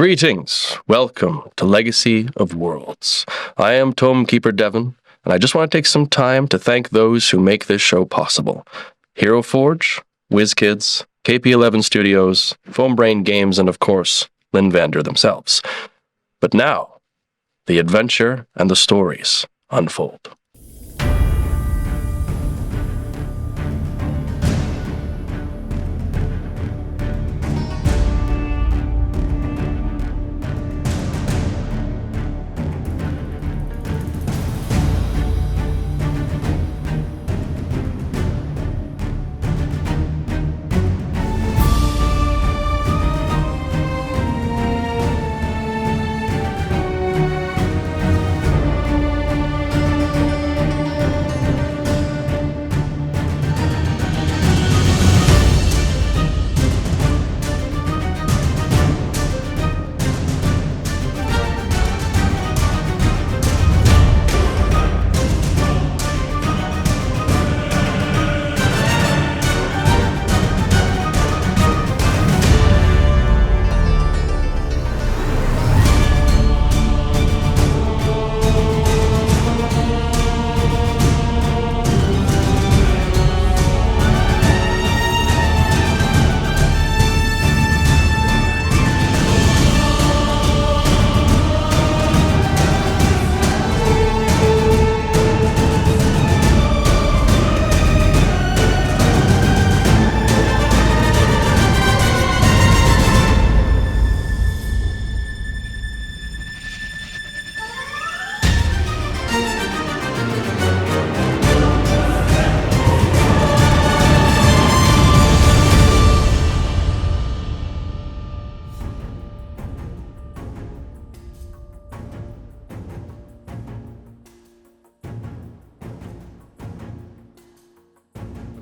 Greetings. Welcome to Legacy of Worlds. I am Tomekeeper Devon, and I just want to take some time to thank those who make this show possible. Hero Forge, WizKids, KP11 Studios, Foambrain Games, and of course, Lynn Vander themselves. But now, the adventure and the stories unfold.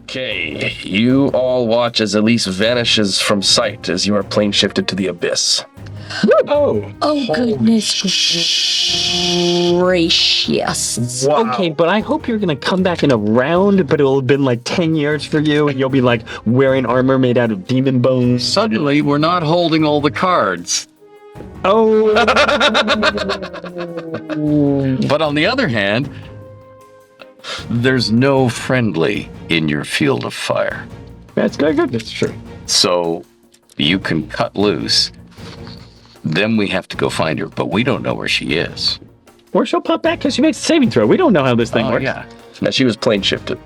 Okay, you all watch as Elise vanishes from sight as you are plane shifted to the abyss. Oh, goodness gracious. wow. Okay, but I hope you're going to come back in a round, but it'll have been like 10 years for you, and you'll be like wearing armor made out of demon bones. Suddenly, we're not holding all the cards. Oh. But on the other hand, there's no friendly in your field of fire. That's good. That's true. So you can cut loose. Then we have to go find her, but we don't know where she is. Or she'll pop back because she makes a saving throw. We don't know how this thing works. Yeah. Now, she was plane shifted.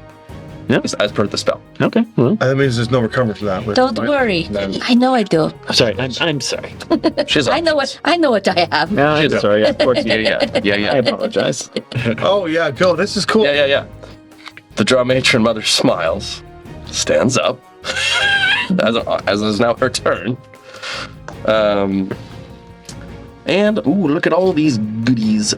Yep. As per the spell. Okay, well. That means there's no recovery for that. Don't worry. I know I do. Sorry, I'm sorry. She's I know what I have. No, I'm sorry. Of course, Yeah. I apologize. Oh, yeah, go. This is cool. Yeah. The draw matron mother smiles, stands up, as is now her turn. And, ooh, look at all these goodies.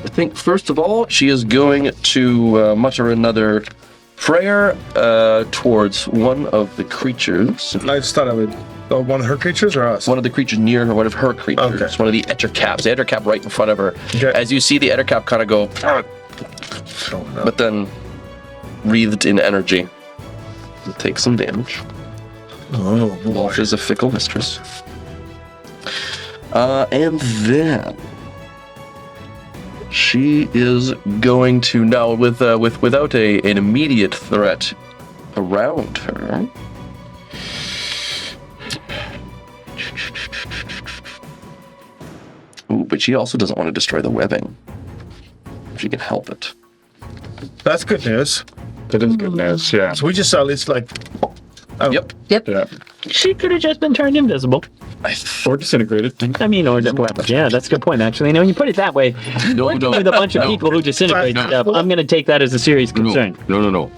I think, first of all, she is going to mutter another prayer towards one of the creatures. I just thought I would. Oh, one of her creatures or us? One of the creatures near her, one of her creatures. Okay. One of the Ettercaps. The Ettercap right in front of her. Okay. As you see the Ettercap kind of go, Oh, no. but then breathed in energy. It takes some damage. Oh, boy. Walsh is a fickle mistress. And then she is going to now without an immediate threat around her. Ooh, but she also doesn't want to destroy the webbing. If she can help it. That's good news. That is good news, yeah. So we just saw at least like. Oh. Yep. Yeah. She could have just been turned invisible. Or disintegrated. I mean, or yeah, that's a good point, actually. You know, when you put it that way, with a bunch of people who disintegrate stuff, I'm going to take that as a serious concern. No.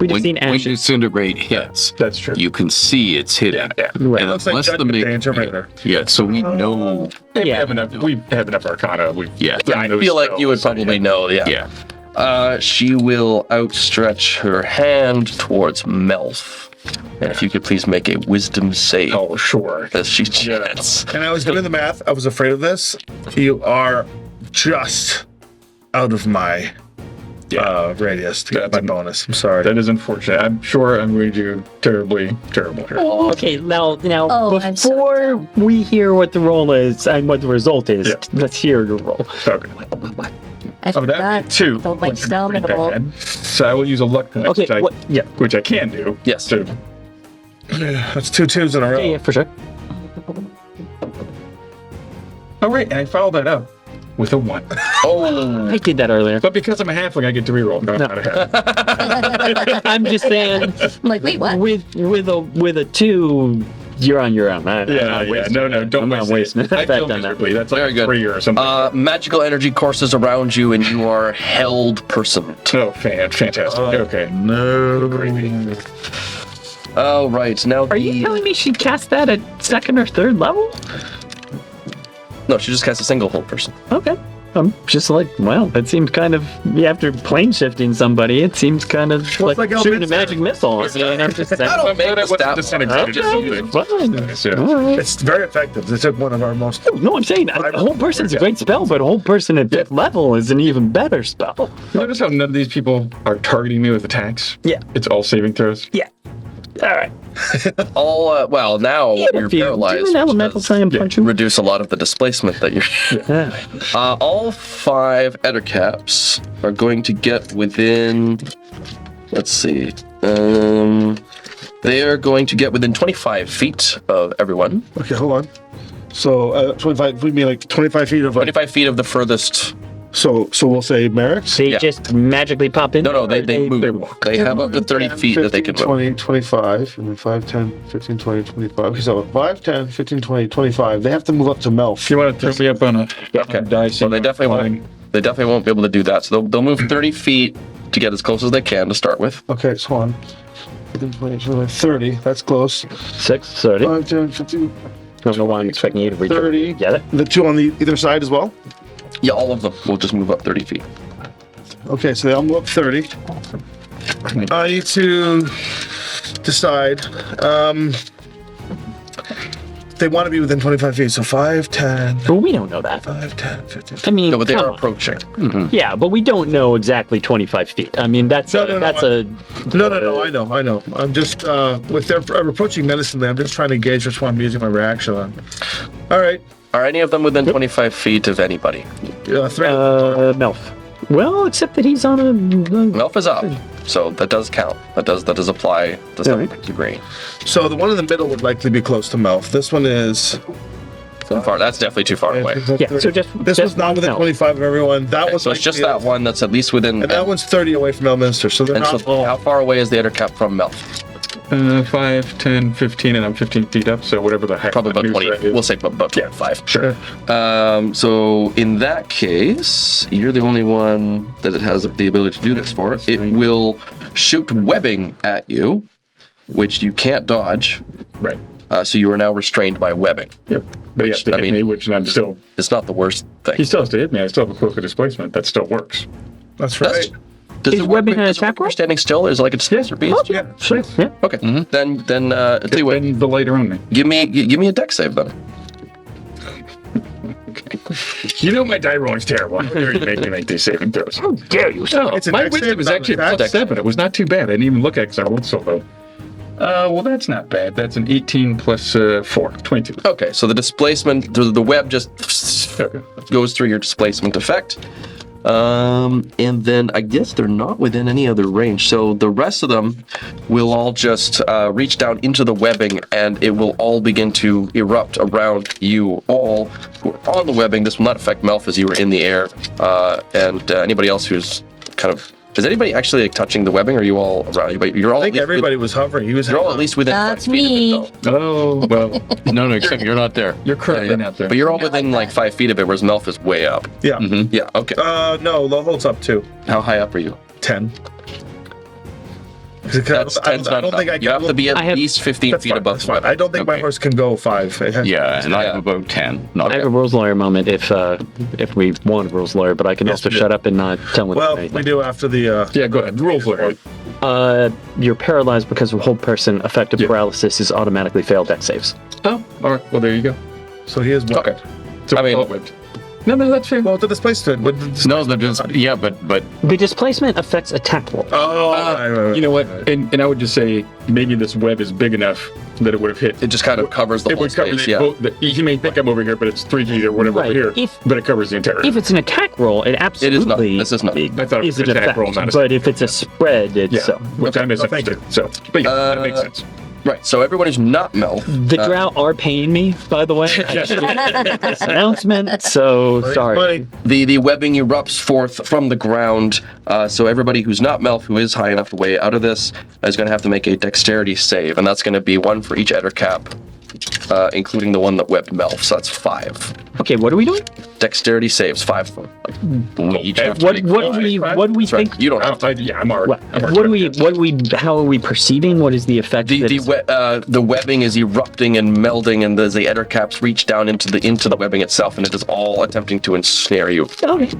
We just seen When ashes. disintegrate hits, That's true. you can see it's hidden. Yeah. Right. And Looks like unless Judgment Day and Terminator. Yeah, so we know. We Yeah. have enough arcana. I feel like you would probably know, yeah. She will outstretch her hand towards Melf. And if you could please make a wisdom save Oh, sure. as she chats. And I was doing the math. I was afraid of this. You are just out of my radius to get That's my an- bonus. I'm sorry. That is unfortunate. I'm sure I'm going to do terribly terrible here. Okay, now, Oh, I'm so before we hear what the roll is and what the result is, Yeah. let's hear your roll. Okay. I Oh, that'd forgot. be 2. Don't like which would be pretty stamina. bad. So I will use a luck point, Okay, which I can do. Yes. To, That's 2 2s in a row. yeah, for sure. oh, right. And I followed that up with a 1. Oh, I did that earlier. But because I'm a halfling, I get to reroll. No, I'm not a halfling. I'm just saying, I'm like, wait, what? with a 2, you're on your own. I'm not wasting No, it. don't I'm not waste wasting it. it. I I've done feel that. miserably. That's like Very good. 3 or something. magical energy courses around you, and you are held person. Oh, fantastic. Okay. No. Oh, right. Now Are you telling me she cast that at 2nd or 3rd level? No, she just casts a single hold person. Okay. I'm just like, well, that seems kind of, after plane shifting somebody, it seems kind of like, like shooting a Elvis magic missile. And I'm just saying, I don't make Glad I the wasn't stat. disintegrated or something. fine. Nice, yeah. All right. It's very effective. They took one of our most. No, I'm saying a whole person's a great spell, but a whole person at 5th level is an even better spell. Notice how none of these people are targeting me with attacks? Yeah. It's all saving throws? Yeah. All right. All well, now you're If you paralyzed. do an elemental which try and does punch you. reduce a lot of the displacement that you're. Yeah. All 5 Ettercaps are going to get within. Let's see. They are going to get within 25 feet of everyone. Okay, hold on. So 25. We mean like 25 feet of. 25 feet of the furthest. So we'll say Merrick's. They Yeah. just magically pop in? No, they move. They have up to 30 feet that they can move. 20, 25, and then 5, 10, 15, 20, 25. Okay, so 5, 10, 15, 20, 25. They have to move up to Melf. If you want to throw me up on a Okay. dice, So they definitely won't. They definitely won't be able to do that. So they'll move 30 feet to get as close as they can to start with. Okay, so hold on. 15, 20, 25, 30. That's close. 6, 30. 5, 10, 15, I don't know why I'm expecting you to reach. 30. Get it? The 2 on the either side as well? Yeah, all of them will just move up 30 feet. Okay, so they all move up 30. I need to decide. They want to be within 25 feet, so 5, 10, But we don't know that. 5, 10, 15. I mean, No, but they come are on. approaching. Yeah, but we don't know exactly 25 feet. I mean, that's No, a, no, no, that's I- a. No, I know. I'm just, with their approaching menacingly, I'm just trying to gauge which one I'm using my reaction on. All right. Are any of them within 25 feet of anybody? 3. Melf. Well, except that he's on a. Melf is up, so that does count. That does apply to some Alright. degree. So the one in the middle would likely be close to Melf. This one is. So far, that's definitely too far away. Yeah, so just. This just was not within Melf. 25 of everyone. That was So it's just that one that's at least within. And that one's 30 away from Elminster, so they're And not. so how far away is the Ettercap from Melf? 5, 10, 15, and I'm 15 feet up, so whatever the heck. Probably about that 20. news is. We'll say about 25. Sure. So in that case, you're the only one that it has the ability to do this for. It will shoot webbing at you, which you can't dodge. Right. So you are now restrained by webbing. Yep. But he has to I hit mean- me, which I'm still. It's not the worst thing. He still has to hit me. I still have a cloak of displacement. That still works. That's right. That's- Does Is it webbing an does it attack work when roll? you're standing still? Is it like a displacer beast? Yeah. Sure. Yeah. Okay. Then I'll tell you what. Then the lighter on me. Give me a deck save then. You know my die rolling's terrible. How dare you make me make these saving throws? How dare you? No, It's a my dex wisdom save, was not actually an attack. +7. It was not too bad. I didn't even look at it because I rolled so low. Well, that's not bad. That's an 18 plus 4, 22. Okay, so the displacement, the web just Okay. goes through your displacement effect. And then I guess they're not within any other range. So the rest of them will all just reach down into the webbing and it will all begin to erupt around you all who are on the webbing. This will not affect Melf as you were in the air. And anybody else who's kind of... Is anybody actually like, touching the webbing or are you all around? You're all I think everybody was hovering. He was. You're all at least within That's 5 feet me. of it, though. Oh, well, No, except you're not there. you're currently not there. But you're all within like 5 feet of it, whereas Melf is way up. Yeah. Yeah, okay. No, the hold's up too. How high up are you? 10. That's I 10's don't not think I enough. can. You have to be I at have- least 15 That's feet fine, above that's the fine. webbing. I don't think my Okay. horse can go 5. It has- Yeah, and I Yeah. have about 10. Not I have a bad. rules lawyer moment if we want a rules lawyer, but I can Yes, also we do. shut up and not tell them Well, anything. we do after the. Yeah, go ahead. Rules lawyer. You're paralyzed because of whole person. Effective Yeah. paralysis is automatically failed deck saves. Oh, all right. Well, there you go. So he is. Okay. So I mean- all whipped. No, that's fair. Well, the displacement. No, they're just but The displacement affects attack roll. Oh, right. You know what? And I would just say maybe this web is big enough that it would have hit. It just kind of covers the It whole would cover space. the, Yeah. both he may think I'm over here, but it's 3 feet or whatever Right. over here. But it covers the entire. If it's an attack roll, it absolutely This is not. I thought it was is an an attack effect. roll, not a But if it's a spread, it's yeah, which I thank misunderstood. So, but yeah, that makes sense. Right. So everyone who's not Mel. the drow are paying me, by the way. I just did this announcement, so sorry. Buddy. The webbing erupts forth from the ground. So everybody who's not Melf, who is high enough to weigh out of this, is going to have to make a dexterity save, and that's going to be 1 for each Ettercap, including the one that webbed Melf. So that's 5. Okay, what are we doing? Dexterity saves, 5 of them. we each have to What make do we That's right. think? You don't have to. Yeah, I'm already. How are we perceiving? What is the effect? The webbing is erupting and melding, and the Ettercaps reach down into the webbing itself, and it is all attempting to ensnare you. Okay.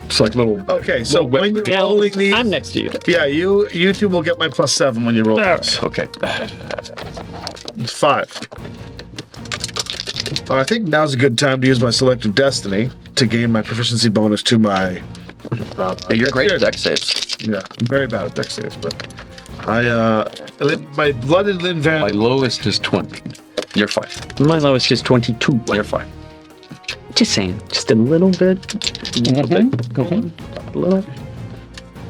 It's like little. Okay, so Well, when you're Now, rolling these, I'm next to you. yeah, you two will get my +7 when you roll. this. Okay. It's 5. I think now's a good time to use my selective destiny to gain my proficiency bonus to my. Hey, you're great at dex saves. Yeah, I'm very bad at dex saves, but my blooded Lin Van. My lowest is 20. You're fine. My lowest is 22. You're fine. Just saying, just a little bit. A little.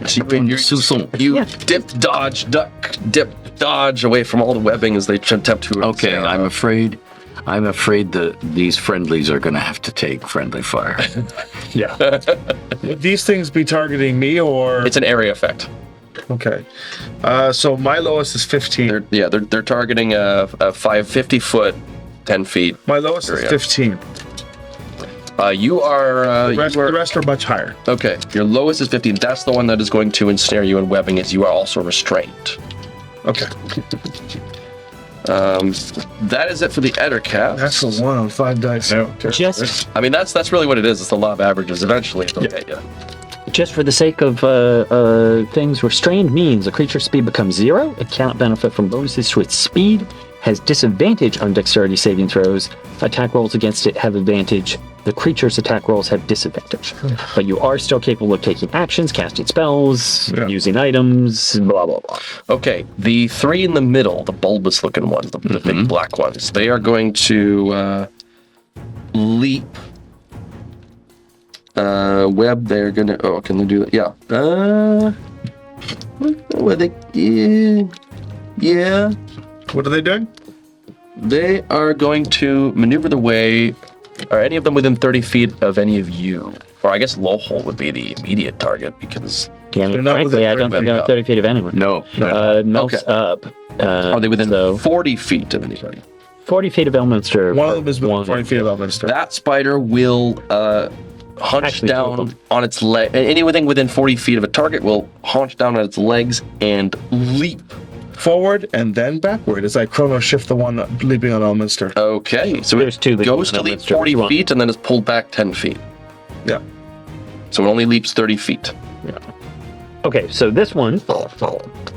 So you Yeah. dip, dodge, duck, dip, dodge away from all the webbing as they attempt to. Okay, I'm afraid that these friendlies are going to have to take friendly fire. Yeah. Would these things be targeting me or? It's an area effect. Okay. So my lowest is 15. They're targeting a 50 foot, 10 feet. My lowest is area. 15. You are. The rest are much higher. Okay, your lowest is 15. That's the one that is going to ensnare you in webbing, as you are also restrained. Okay. That is it for the Ettercap. That's a 1 on 5 dice. No. Just I mean, that's really what it is. It's the law of averages. Eventually, it'll get you. Just for the sake of things, restrained means a creature's speed becomes 0. It cannot benefit from bonuses to its speed. Has disadvantage on dexterity saving throws. Attack rolls against it have advantage. The creature's attack rolls have disadvantage. But you are still capable of taking actions, casting spells, using items, blah, blah, blah. Okay, the 3 in the middle, the bulbous looking ones, the big black ones, they are going to leap. Web, they're gonna. Oh, can they do that? Yeah. Well, they. Yeah. What are they doing? They are going to maneuver their way. Are any of them within 30 feet of any of you? Or I guess Lowhole would be the immediate target because. Yeah, I mean, They're not frankly, within I don't think 30 I'm 30 feet of anyone. No. Mel's Okay. up. Are they within so 40 feet of anybody? 40 feet of Elminster? One of them is within One. 20 feet of Elminster. That spider will hunch Actually, two of down them. on its leg. Anything within 40 feet of a target will haunch down on its legs and leap. Forward and then backward as I chrono shift the one leaping on Elminster. Okay, so There's two it that goes go to on leap Elminster. 40 Which one? feet and then is pulled back 10 feet. Yeah. So it only leaps 30 feet. Okay, so this one.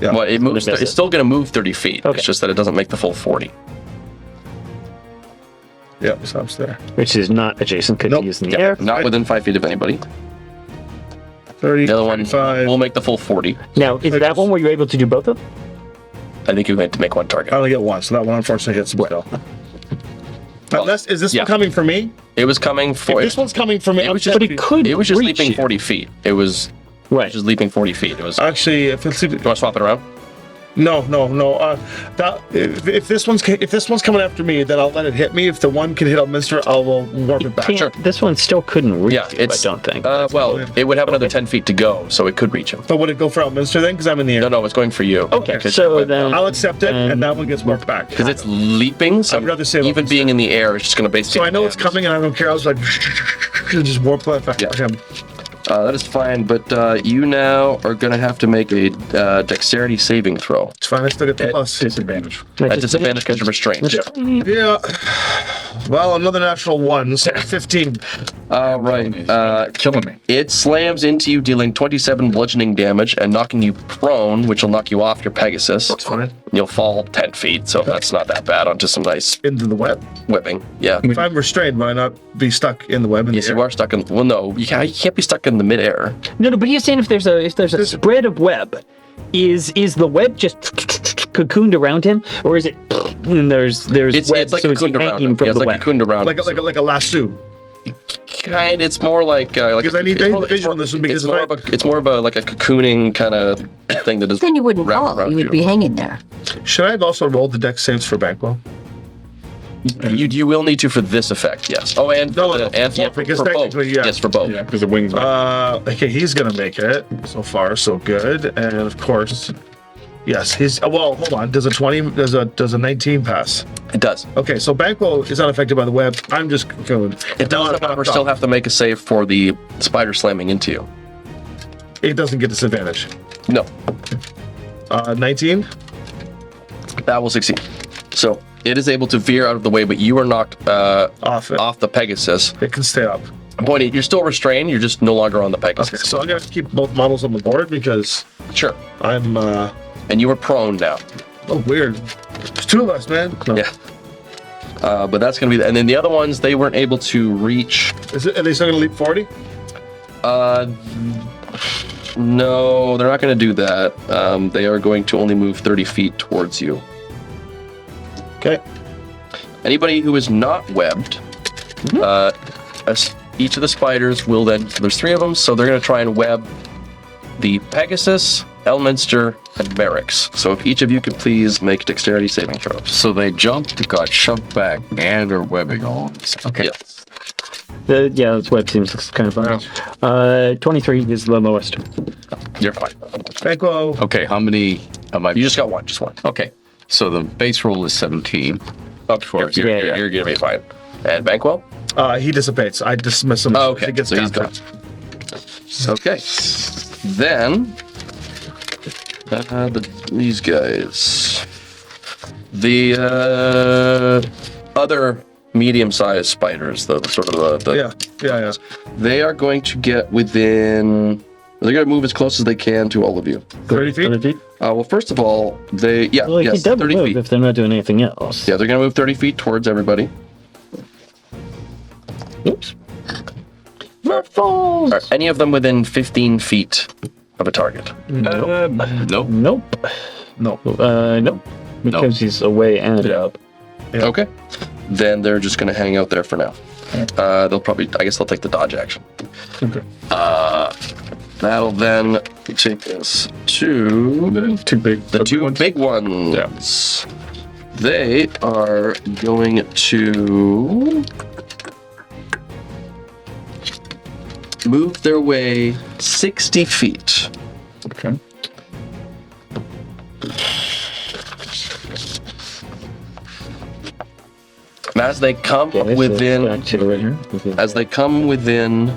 Yeah. Well, it moves. miss It's it. still going to move 30 feet. Okay. It's just that it doesn't make the full 40. Yep, stops there. Which is not adjacent, could Nope. use in the air. Not within 5 feet of anybody. 30, The other one 35. will make the full 40. Now, is that one where you're able to do both of them? I think you had to make one target. I only get one, so that one unfortunately hits me still. Unless, is this yeah. one coming for me? It was coming If for. this one's coming for me, It was I'm just- But it could It was just reach leaping you. 40 feet. It was Right. just leaping 40 feet. It was. You actually, if it's want to swap it around? no. If this one's coming after me, then I'll let it hit me. If the one can hit Elminster, I will warp it back. Can't- Sure. This one still couldn't reach Yeah, you, it's. I don't think. Well, it would have another 10 feet to go, so it could reach him. But would it go for Elminster then? Because I'm in the air. No, it's going for you. okay, Because so then. I'll accept it, and that one gets warped back. Because it's leaping, so I'd rather say even being in the air, it's just going to basically. So I know it's coming, and I don't care. I was like, just warp that back. Yeah. Okay. That is fine, but you now are going to have to make a dexterity saving throw. It's fine. I still get the plus. Disadvantage. At disadvantage because you're restrained. Yeah. Well, another natural one, so 15. Right. Killing me. It slams into you, dealing 27 bludgeoning damage and knocking you prone, which will knock you off your Pegasus. That's fine. You'll fall 10 feet, so that's not that bad onto some nice Into the web. whipping. Yeah. If I'm restrained, might I not be stuck in the web in Yes, the you air? are stuck in. Well, no, you can't be stuck in the midair. No, but he's saying if there's a spread of web, is the web just cocooned around him, or is it? And there's It's web, like so a it's cocooned around hanging him. from Yeah, it's the like web. a cocooned around Like a lasso. It's more like Because I need it's visual on this one because it's more of a like a cocooning kind of thing that is. Then you wouldn't wrapped fall. around You would be hanging there. Should I have also rolled the dex saves for Banquo? You will need to for this effect, yes. Oh, and No, for no, the, and yeah, for because both. technically, yeah. Yes, for both. Yeah, because the wings. Okay, he's gonna make it. So far, so good. And of course, yes, he's. Well, hold on. Does a 20? Does a 19 pass? It does. Okay, so Banquo is not affected by the web. I'm just going. It does, however, still have to make a save for the spider slamming into you. It doesn't get disadvantage. No, 19. that will succeed. So it is able to veer out of the way, but you are knocked Off it. off the Pegasus. It can stay up. Pointy, you're still restrained. You're just no longer on the Okay, Pegasus. so I'm gonna keep both models on the board because Sure. I'm. And you are prone now. Oh, weird. There's two of us, man. No. Yeah. But that's going to be... And then the other ones, they weren't able to reach... Are they still gonna leap 40? No, they're not going to do that. They are going to only move 30 feet towards you. Okay. Anybody who is not webbed, each of the spiders will then... There's 3 of them, so they're going to try and web the Pegasus, Elminster, and Merrick's. So if each of you could please make dexterity saving throws. So they jumped, got shoved back, and are webbing all. Okay. Yes. This web seems kind of fun. 23 is the lowest. You're fine. Banquo. Okay, how many am I? You just got one, just one. Okay, so the base roll is 17. Of course, Yeah, yeah. you're going to be fine. And Banquo? He dissipates. I dismiss him. Oh, okay, He gets so he's down. gone. Okay. Then, these guys. The other medium-sized spiders, the sort of the Yeah. they are going to get within. They're going to move as close as they can to all of you. 30 feet? Well, first of all, they Well, you yes, can double 30 move feet. if they're not doing anything else. Yeah, they're going to move 30 feet towards everybody. Oops. Falls. Are any of them within 15 feet of a target? Nope. Nope. No. Nope. Because he's away and up. Yeah. Okay. Then they're just going to hang out there for now. They'll probably, I guess they'll take the dodge action. Okay. That'll then take us to Too big. the two big ones. They are going to move their way 60 feet. Okay. And as they come Back within, to right here. as they come within,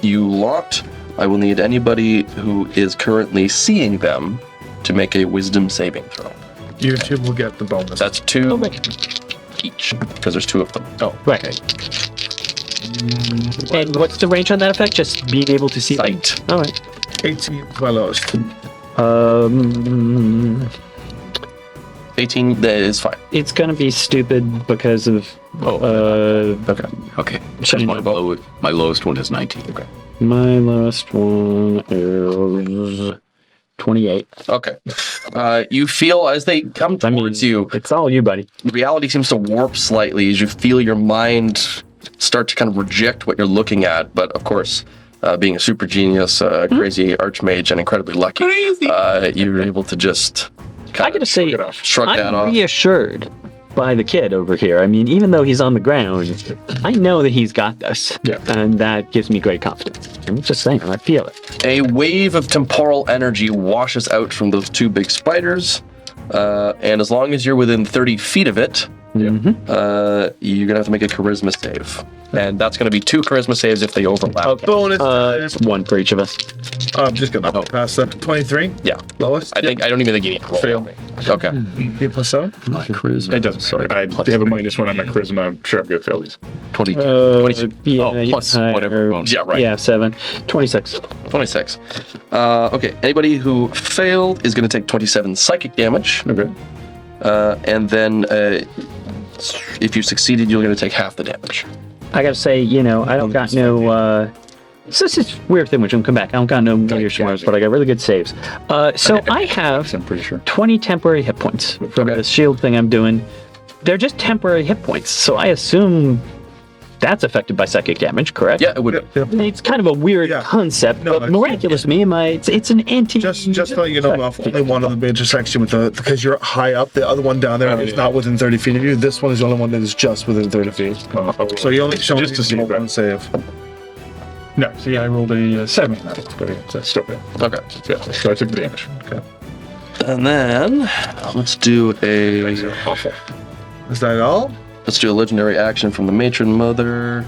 you lot, I will need anybody who is currently seeing them to make a wisdom saving throw. You two will get the bonus. That's 2 Oh, right. each, because there's 2 of them. Oh, right. And what's the range on that effect? Just being able to see them? Sight. All right. 18 is my lowest. 18, that is fine. It's gonna be stupid because of Okay. Okay. Shutting my, the my lowest one is 19. Okay. my last one is 28. Okay. You feel as they come towards you, It's all you, buddy. reality seems to warp slightly as you feel your mind start to kind of reject what you're looking at. But of course, being a super genius, crazy archmage, and incredibly lucky, you're able to just I gotta say, shrug that I'm off. reassured by the kid over here. I mean, even though he's on the ground, I know that he's got this. Yeah. And that gives me great confidence. I'm just saying, I feel it. A wave of temporal energy washes out from those 2 big spiders, and as long as you're within 30 feet of it, you're gonna have to make a charisma save, and that's gonna be 2 charisma saves if they overlap. Okay. Bonus. One for each of us. I'm just gonna pass that. 23. Yeah, Lowest. I don't even think you need to roll. Fail. Okay. B plus 7. It doesn't. Sorry, I have a -1 on my charisma. I'm sure I'm gonna fail these. 20. Yeah, plus whatever bonus. Yeah, right. Yeah, 7. 26. 26. Okay. Anybody who failed is gonna take 27 psychic damage, Okay. and then if you succeeded, you're gonna take half the damage. I gotta say, I don't got no. So this is a weird thing, which I'm come back. I don't got no meteor swarms, but I got really good saves. So I have I'm pretty sure. 20 temporary hit points from Okay. the shield thing I'm doing. They're just temporary hit points, so I assume that's affected by psychic damage, correct? Yeah, it would. It's kind of a weird Yeah. concept, No, but it's- miraculous to me, it's an anti. Just to let you know, Muff, only one of them intersection with because you're high up. The other one down there is not within 30 feet of you. This one is the only one that is just within 30 feet. So you only show just to see one save. No, see, I rolled a 7 on it, but that's still bad. Okay. Yeah, so I took the damage. Okay. And then let's do These are awful. Is that all? let's do a legendary action from the matron mother.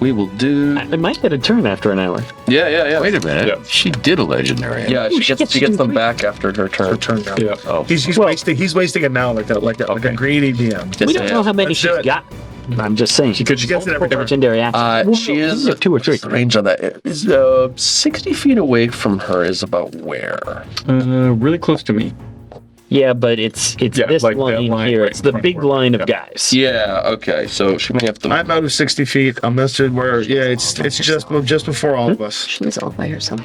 We will do. I might get a turn after an hour. Yeah. Wait a minute. Yeah. She did a legendary. Yeah, She she gets gets to do them 3. back after her turn. Turn down. Yeah. Oh. He's Well- wasting it now like a greedy DM. We don't know how many Let's she's do it. got. I'm just saying. She She gets it every time. legendary action. She is Well, 2 or 3. range on that is 60 feet away from her is about where? Really close to me. Yeah, but it's Yeah, this like that line line here. right It's the in front big of her. line of Yeah. guys. Yeah. Okay. So she may have to. I'm out of 60 feet. I'm listed where, it's just before all of us. She's all by herself.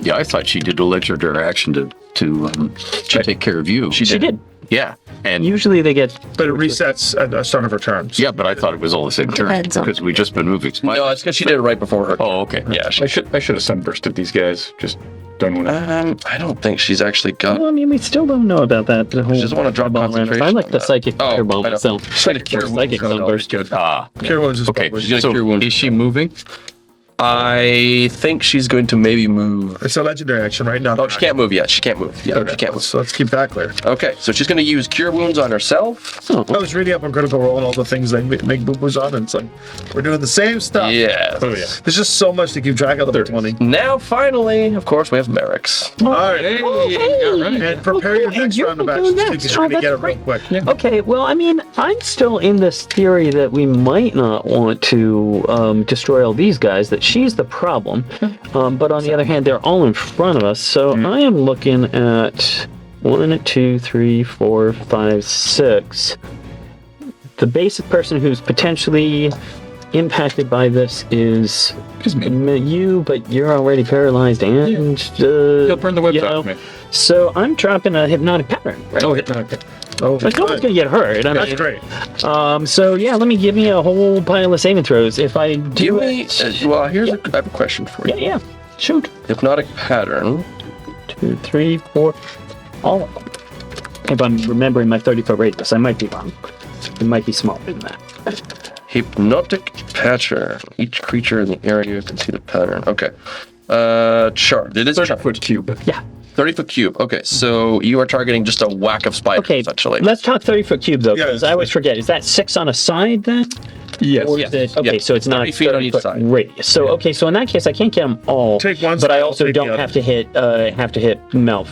Yeah, I thought she did a legendary action to take care of you. She did. Yeah, and Usually they get. But it resets at the start of her turns. yeah, but I thought it was all the same turn Depends on- because we just been moving. No, it's because she did it right before her. Oh, okay. Yeah. I should have sunbursted these guys. Just don't want to. I don't think she's actually got. Well, I mean, we still don't know about that. The whole She doesn't want to drop fireball around. concentration I like on the that. psychic Oh, fireball I know. myself. She's gonna cure Psychic wounds. sunburst. Good. Ah, Cure wounds is okay. covered. She's gonna So cure wounds. is she moving? I think she's going to maybe move. It's a legendary action, right? No, Oh, she can't move yet. She can't move. Yeah, she can't move. So let's keep that clear. Okay, so she's going to use Cure Wounds on herself. I was reading up on Critical Role and all the things they make boo-boos on, and it's like, we're doing the same stuff. Yes. Oh yeah. There's just so much to keep track of the 20. Now, finally, of course, we have Merrick's. All right. Hey, Oh, hey. all right. And prepare your And next you're round of doing actions next. because you're Oh, going to get it that's real quick. Okay, well, I mean, I'm still in this theory that we might not want to destroy all these guys, that she's the problem. But on the other hand, they're all in front of us, so I am looking at 1, 2, 3, 4, 5, 6. The basic person who's potentially impacted by this is Just me. you, but you're already paralyzed and He'll burn the webs you off know, me. So I'm dropping a hypnotic pattern. Right? Oh, okay. Oh, But no one's good. gonna get hurt. I That's mean, great. So yeah, give me a whole pile of saving throws. If I Give do me. it, Well, I have a question for you. yeah, shoot. Hypnotic Pattern. 2, 3, 4, all of them. If I'm remembering my 30-foot radius, I might be wrong. It might be smaller than that. Hypnotic Pattern. Each creature in the area can see the pattern. Okay. Chart. It is 30-foot cube. Yeah. 30-foot cube. Okay, so you are targeting just a whack of spiders, Okay. essentially. Let's talk 30-foot cube though, Yeah, because I always forget. Is that 6 on a side then? Yes. Or is it, okay, Yeah. so it's not 30 feet on each 30-foot side. radius. So okay, so in that case, I can't get them all. Take one but side, I I'll also take the don't other. have to hit Melf.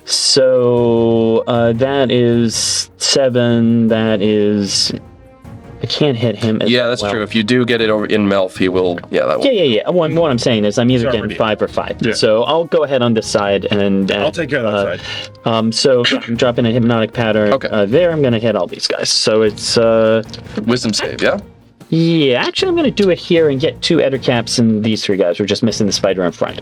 So that is 7. That is. I can't hit him. As Yeah, that's well. true. If you do get it over in Melf, he will. Yeah, that will. Yeah. What I'm saying is, I'm either It's getting already- 5 or 5. Yeah. So I'll go ahead on this side, and I'll take care of that side. So I'm dropping a hypnotic pattern. Okay. There, I'm gonna hit all these guys. So it's Wisdom save, yeah? yeah. Actually, I'm gonna do it here and get 2 Eder caps, and these 3 guys. We're just missing the spider in front.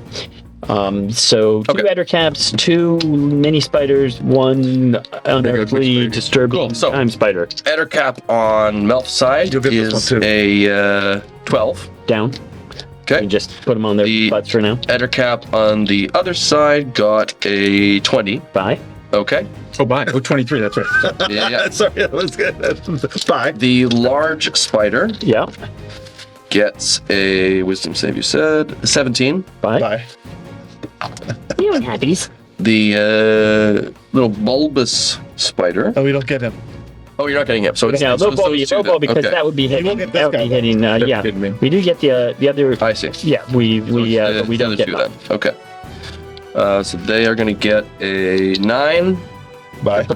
So 2 Okay. Eder caps, 2 mini spiders, 1 unearthly disturbing Cool, so- time spider. Eder cap on Melf's side You'll get this is one too. a 12. Down. Okay. And just put them on their The- butts for now. Eder cap on the other side got a 20. Bye. Okay. Oh, bye. Oh, 23. That's right. Yeah. Sorry, that was good. Bye. The large spider Yeah. gets a wisdom save, you said. 17. Bye. Bye. You don't have these. the little bulbous spider. Oh, we don't get him. Oh, you're not getting him. So it's No, so low those two ball then. because Okay. that would be hitting. won't get That would this be guy, hitting. Yeah, kidding me. we do get the other. I see. Yeah, we The don't other get two that. then. Okay. So they are going to get a 9 Bye.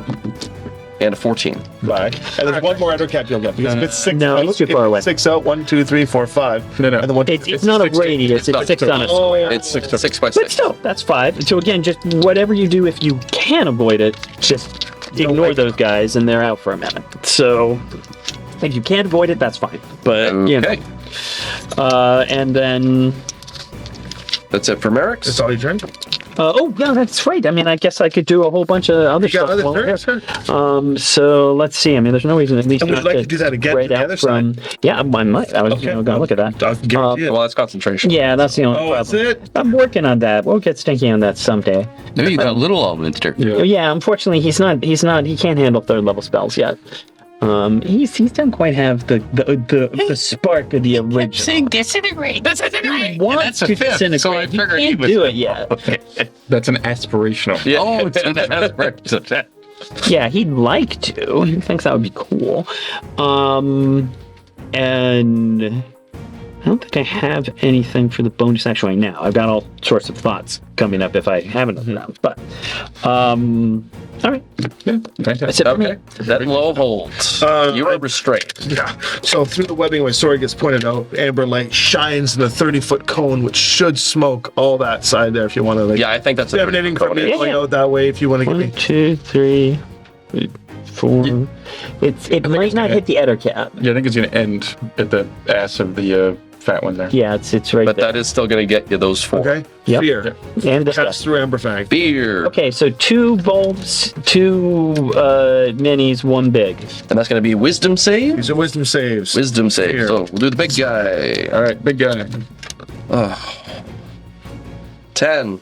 and a 14. Bye. And there's one more Ettercap you'll get because if it's 6 No, out, he's too if far it's away. 6 out, 1, 2, 3, 4, 5. No. And then one. It's not a radius. It's not 6 on a. Oh, yeah. It's 6 by But 6. still, that's 5. So again, just whatever you do, if you can avoid it, just ignore those guys and they're out for a minute. So if you can't avoid it, that's fine. But you know, Okay. and then That's it for Merrick's. That's all your turn. oh yeah, that's right. I mean, I guess I could do a whole bunch of other You got stuff. other while we're turns, here. sir? So let's see. I mean, there's no reason at least And would not you like to do that again spread to the out other from. Yeah, I might. I was going to look at that. I'll guarantee it. Well, that's concentration. Yeah, that's the only Oh, that's problem. it? I'm working on that. We'll get stinky on that someday. No, you got little Alminster. Yeah, unfortunately, he can't handle 3rd level spells yet. He doesn't quite have the spark of the original. Saying disintegrate. He wants That's a to fifth, disintegrate. so I He figured he can't was- do it yet. That's an aspirational. Yeah. Oh, it's an aspiration. Yeah, he'd like to. He thinks that would be cool. And I don't think I have anything for the bonus action right now. I've got all sorts of thoughts coming up if I have another round. But all right, Yeah, that's fantastic. it for me. Okay. That low holds. You are restrained. Yeah. So through the webbing, my sword gets pointed out. Amber light shines in a 30-foot cone, which should smoke all that side there. If you want to, like, Yeah, I think that's a pretty emanating good from cone. it, going out that way. If you want to get 1, me. 2, 3, 4. It might not hit the Eder cap. Yeah, I think it's going to end at the ass of the fat one there. Yeah, it's right But there. that is still going to get you those 4. Okay. Yep. Fear. And this Cuts guy. through Amber Fang. Beer. Okay, so 2 bulbs, 2 minis, 1 big. And that's going to be wisdom save. These are wisdom saves. Wisdom save. Here. So we'll do the big guy. All right, big guy. 10.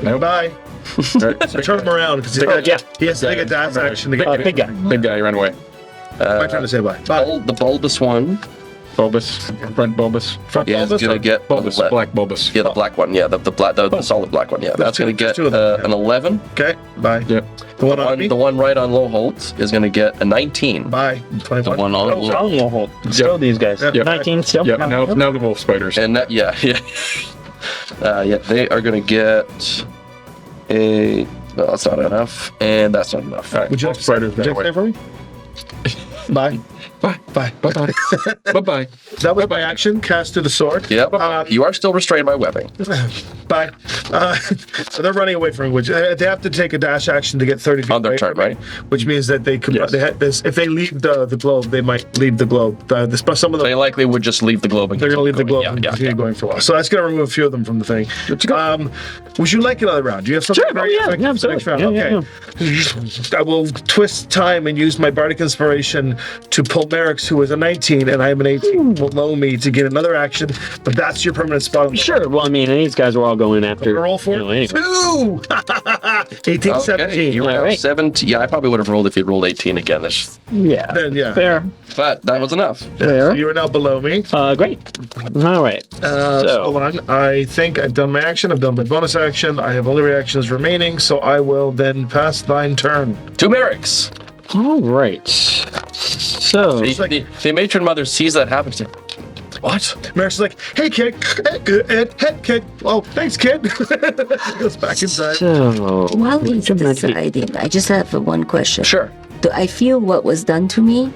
Nope. Bye. All right, So turn him around because Yeah. he has to take a dash action to get. Big guy. big guy, run away. My turn to say bye. Bye. The bulbous one. Bulbous, front bulbous. Front Yeah, it's bulbous going or- to get Bulbous, black bulbous. Yeah, the black one. Yeah, the solid black one. Yeah, that's going to get two of them, an 11. Okay. Bye. Yep. The one on me. The one right on low holds is going to get a 19. Bye. 21. The one on Oh, I'll hold. Still these guys. Yep. 19 still? Yep, now the wolf spiders. And that, yeah. Yeah, they are going to get a. No, that's not enough. And that's not enough. All right, Would you like wolf to spiders would you that like to way. say for me? Bye. Bye. Bye. Bye-bye. Bye-bye. That was my action. Cast to the sword. Yep. You are still restrained by webbing. Bye. So they're running away from me, which they have to take a dash action to get 30 feet On their away turn, from me, right? Which means that they could. Yes. They had this. If they leave the globe, they might leave the globe. Some of them. They likely would just leave the globe and They're going to leave the globe Yeah, and yeah, continue yeah. going for a while. So that's going to remove a few of them from the thing. Would you like another round? Do you have something? Sure. very Yeah, effective for the absolutely. next round? Yeah, Okay. I will twist time and use my bardic inspiration to pull Merrick's, who is a 19, and I am an 18, below me to get another action. But that's your permanent spot. On the Sure. Well, I mean, and these guys were all going after. Roll for anyway. 2! 18, Okay, 17. you All have right. 17. Yeah, I probably would have rolled if you'd rolled 18 again. Yeah. Then, yeah. Fair. But that was enough. So you are now below me. Great. All right. So hold on. I think I've done my action. I've done my bonus action. I have only reactions remaining, so I will then pass thine turn. 2 Merricks. All right. So. The matron mother sees that happen. She's like, what? Merrick's like, hey, kid. Hey, kid. Oh, thanks, kid. Goes back inside. So. While he's Dramatic. deciding, I just have one question. Sure. Do I feel what was done to me?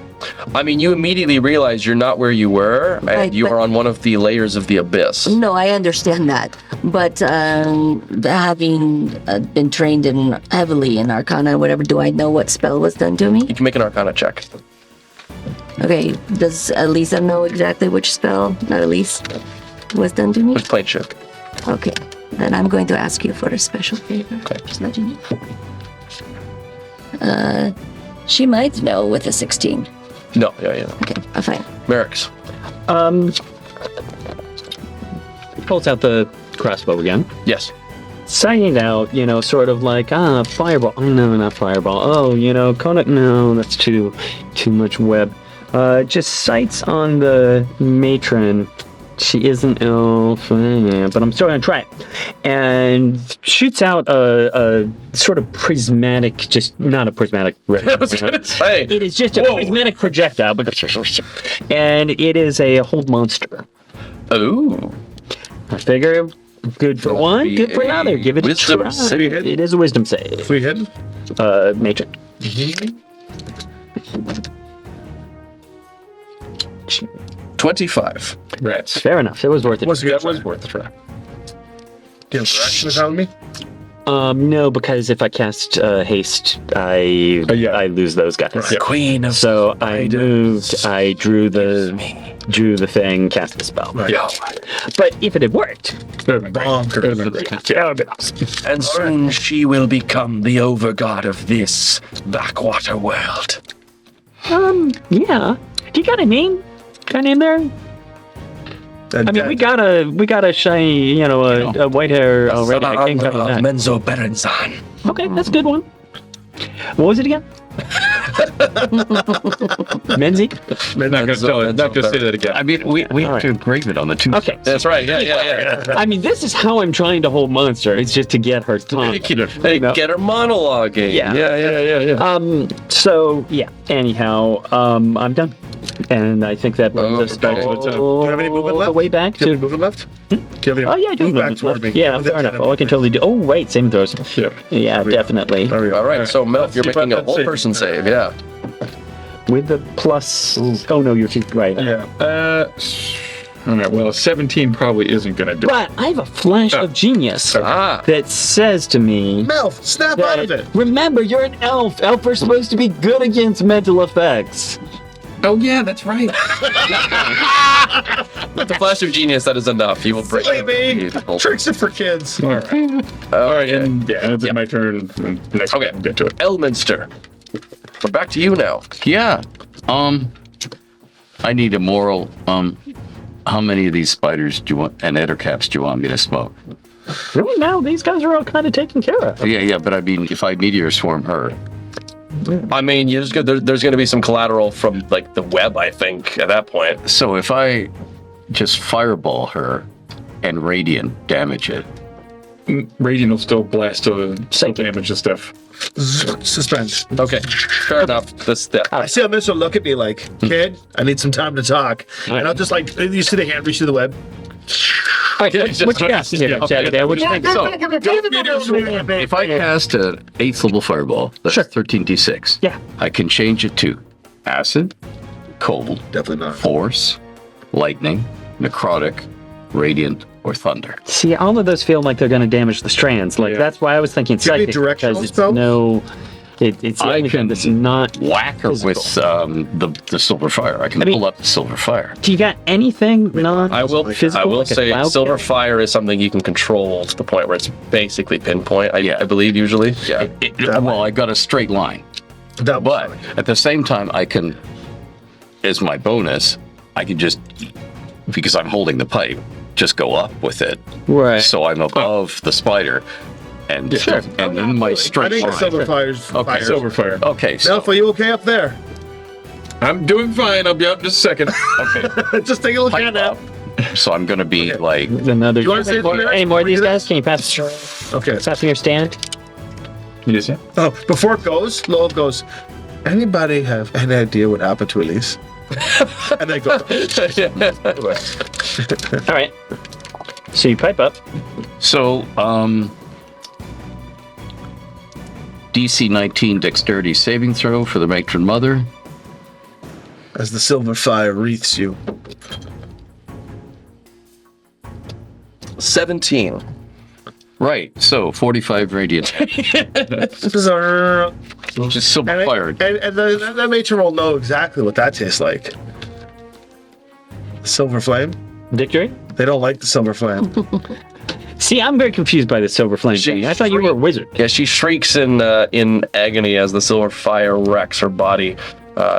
I mean, you immediately realize you're not where you were, and Right, you but- are on one of the layers of the abyss. No, I understand that. But having been trained heavily in Arcana or whatever, do I know what spell was done to me? You can make an Arcana check. Okay, does Elisa know exactly which spell, not Elise, was done to me? Just plain shit. Okay, then I'm going to ask you for a special favor. Okay. Just letting you know. She might know with a 16. No, yeah. Okay, fine. Merrick's. Pulls out the crossbow again. Yes. Sighting out, sort of like, fireball. Oh, no, not fireball. Oh, Conant, no, that's too much web. Just sights on the matron She is an elf, but I'm still gonna try it. And shoots out a sort of prismatic, just not a prismatic. I was gonna say. It is just a prismatic projectile, and it is a hold monster. Ooh. I figure good for one, good for another. Give it a Wisdom try. save. It is a wisdom save. Free hidden? Matron. 25. Rats. Fair enough. It was worth it. What's That was worth a try. Do you have direction to tell me? No, because if I cast haste, I lose those guys. The queen of So I moved. I drew the thing, cast the spell. Right. Yeah. But if it had worked, Could've been great. Bonkers. Could've been great. that would have been awesome. And soon she will become the overgod of this backwater world. Yeah. Do you got a name? Got a name there? I mean, we got a shiny, a white hair already. I can't cover that. Menzo Berenzan. Okay, that's a good one. What was it again? Menzi? Not gonna say that again. I mean, we have to engrave it on the two. Okay. That's right. Yeah. I mean, this is how I'm trying to hold Monster. It's just to get her tongue. Hey, get her monologuing. Yeah. So, yeah. Anyhow, I'm done. And I think that brings us back Do you have any movement left? the way back Do you have to... any movement left? Do you have any Oh, yeah, I do. move back movement toward left. me? Yeah, fair enough. Oh, I can totally do... Oh, wait, same throws. Yeah. Yeah, definitely. There we go. All right, so Melf, you're Keep making up a that whole save. person save, yeah. With the plus... Oh, no, you're right. Yeah. All right. Well, 17 probably isn't gonna do it. But I have a flash of genius Ah, that says to me... Melf, snap out of it. Remember, you're an elf. Elf are supposed to be good against mental effects. Oh yeah, that's right. with the flash of genius, that is enough. You will break Silly me. Beautiful. Tricks are for kids. All right. All right, and yeah, it's my turn. Next Okay. we'll get to it. Elminster. We're back to you now. Yeah. I need a moral. How many of these spiders do you want and ettercaps do you want me to smoke? Really, now these guys are all kind of taken care of. Yeah, but I mean, if I meteor swarm her, I mean, there's going to be some collateral from like the web, I think, at that point. so if I just fireball her and radiant damage it, Radiant will still blast still damage and stuff. Suspense. Okay, fair enough. I see how Mitch will look at me like, kid, I need some time to talk. And I'll just like, you see the hand reach through the web? All right, what you got? Yeah, what you think? So, if I cast an 8th level fireball, that's Sure. 13d6. Yeah. I can change it to acid, cold, Definitely not. force, lightning, necrotic, radiant, or thunder. See, all of those feel like they're going to damage the strands. Like, Yeah. that's why I was thinking Do you have any psychic, directional because it's spells? it's the I only thing can that's not Whack her with physical. the silver fire. I can mean- pull up the silver fire. Do you got anything I will physical? Like a say cloud silver cannon? fire is something you can control to the point where it's basically pinpoint. Yeah. I believe usually. Yeah. Well, I got a straight line, That but at the same time, I can, as my bonus, I can just, because I'm holding the pipe, just go up with it. Right. So I'm above the spider, and and then my I straight think line. silver fire's Okay, fire. Silver fire. Okay, so Melf, are you okay up there? I'm doing fine. I'll be up in just a second. okay, Just take a look pipe at it. up. So I'm gonna be like, Another. You wanna say something else Any more of before you these do guys? this? Can you pass? Okay. Pass me your stand. Yes, yeah. Oh, before it goes, Lowell goes, anybody have any idea what happened to Elise? And they go, All right. So you pipe up. so DC 19 dexterity saving throw for the matron mother. as the silver fire wreaths you. 17. Right, so 45 radiant. Bizarre. Just silver And, fire. that matron will know exactly what that tastes like. Silver flame? Victory. They don't like the silver flame. See, I'm very confused by the silver flame thing. I thought you were a wizard. Yeah, she shrieks in agony as the silver fire wrecks her body.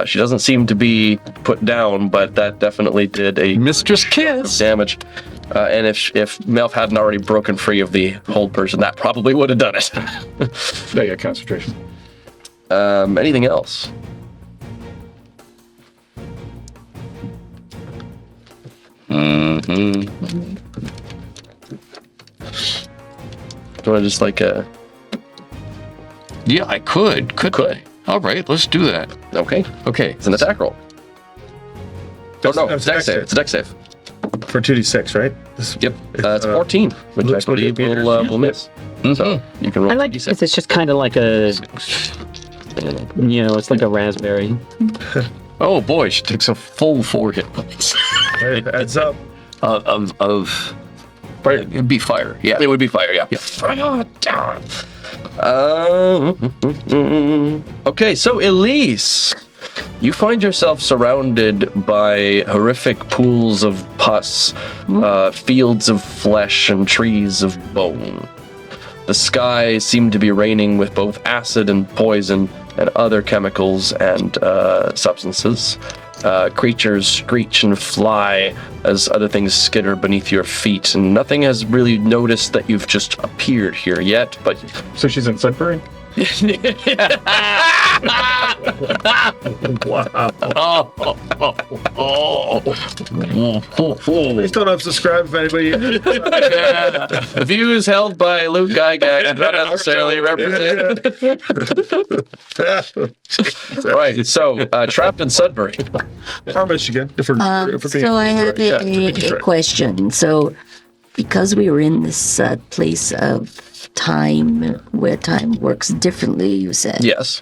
She doesn't seem to be put down, but that definitely did a Mistress Kiss. damage. And if Melf hadn't already broken free of the hold person, that probably would have done it. They got concentration. Anything else? want to just like Yeah, I could. Could I? All right, let's do that. okay. Okay. It's an attack roll. Oh no, It's it's deck save. It's a deck save. For 2d6, right? Yep. It's 14, which I looks what believe it will miss. So you can roll. I like D6. it's just kind of like a, it's like a raspberry. Oh boy, she takes a full 4 hit points Hey, heads up. of fire. It'd be fire. Yeah. It would be fire, yeah. Okay, so Elise, you find yourself surrounded by horrific pools of pus, fields of flesh, and trees of bone. The sky seemed to be raining with both acid and poison and other chemicals and substances. Creatures screech and fly as other things skitter beneath your feet, and nothing has really noticed that you've just appeared here yet, but So she's in Sudbury? Please don't unsubscribe if anybody. the views held by Luke Gygax do not necessarily represent. Right, so trapped in Sudbury. Or Michigan. So I have a question. So, because we were in this place of time where time works differently, you said. Yes.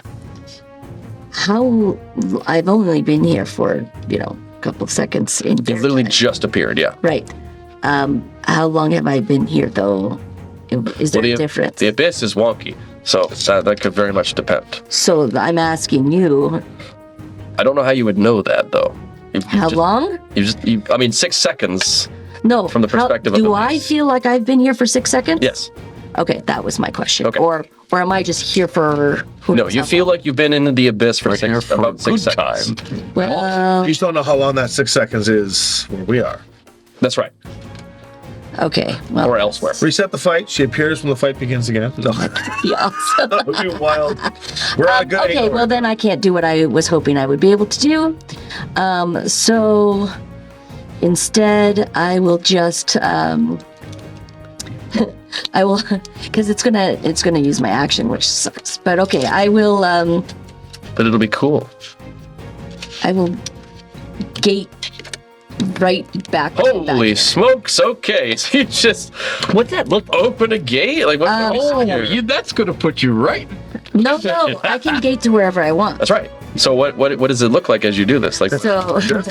How I've only been here for a couple of seconds in You your literally time. just appeared, yeah. Right. How long have I been here though? Is there a difference? The abyss is wonky, so that could very much depend. So I'm asking you, I don't know how you would know that though. how long? I mean, 6 seconds. No. From the perspective of do the I abyss. feel like I've been here for 6 seconds? Yes. Okay, that was my question. Okay. Or am I just here for who No, knows you how feel long? like you've been in the abyss for Here for about a 6 good seconds. time. Well, You just don't know how long that 6 seconds is where we are. That's right. okay. Well, Or elsewhere. Reset the fight. She appears when the fight begins again. No. yeah. That would be wild. We're on a good Okay, angle. well then I can't do what I was hoping I would be able to do. So instead, I will just I will, because it's gonna use my action, which sucks. But okay, I will But it'll be cool. gate right back. Holy smokes, okay. So you just What's that look? open a gate? Like, what's going on here? That's going to put you right. No, I can gate to wherever I want. That's right. So what does it look like as you do this? Like, So it does